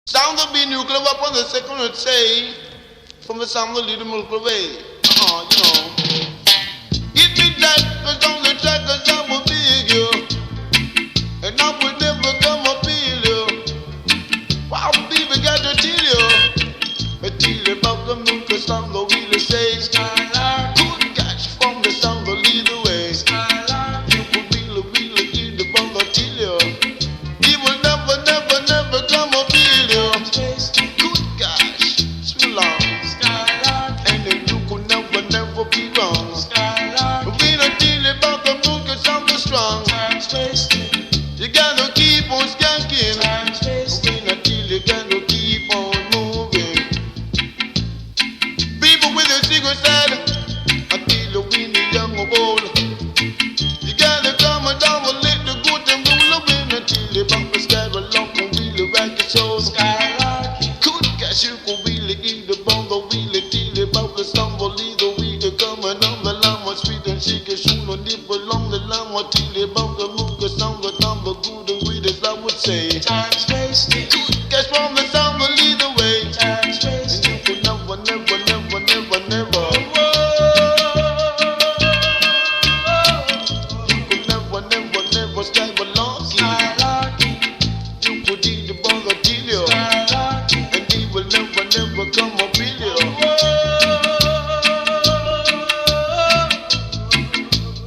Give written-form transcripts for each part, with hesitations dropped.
Sound of the nuclear weapon, the second would say, from the sound of the little Milky Way. You know. It be that, cause on the track, cause I will big you. And I would never come up feel you. Wow, people got to tell you about the nuclear sound, the wheeler say, Skylark, good catch from the sound, the leader way. Skylark, you could be the wheeler, give the ball, the tell you. He will never, never, never come up feel you. Good gosh, so long. Skylark, and then you could never, never be wrong. Skylark, we don't tell about the nuclear sound, the strong. You gotta keep on skanking. We not tell you gotta keep on moving. People with a cigarette said, I tell you we need young or old. You gotta come down and let the good and roll away. Not tell you about the sky along and really rock your soul. Skylark, could catch you could really eat the bone, the wheel tell you about the stumble, either we could come and on the line was sweet and she can shoot on dip along the line. What tell you about the move, the sound, the number good and great as I would say. Time's wasted. Could catch from the sound, the lead away. Time's wasted. And you could never, never, never, never, never. You could never, never, never strive along. You could eat the ball of Tilio. And he will never, never come up with you.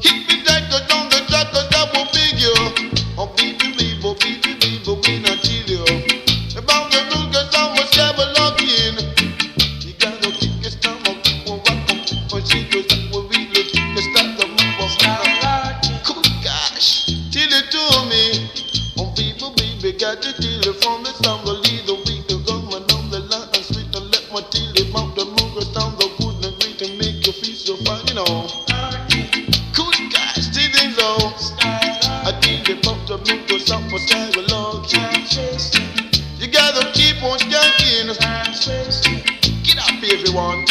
Hit me like a on the track, cause I will big you. Oh, baby, we not tell you. About the rule, cause I was never locked in. You gotta kick your stomach, keep on rocking. When she goes up, we'll really kick the start the move of good gosh, tell it to me. Oh, baby, got to deal it from the sound, the leader, we can go and on the line and sweet and let my deal it about the move, the sound, the good and great and make you feel so fine, you know. Good gosh, tell it low. I deal it about the move, the sound, for style along. You gotta keep on skanking. Get up, everyone.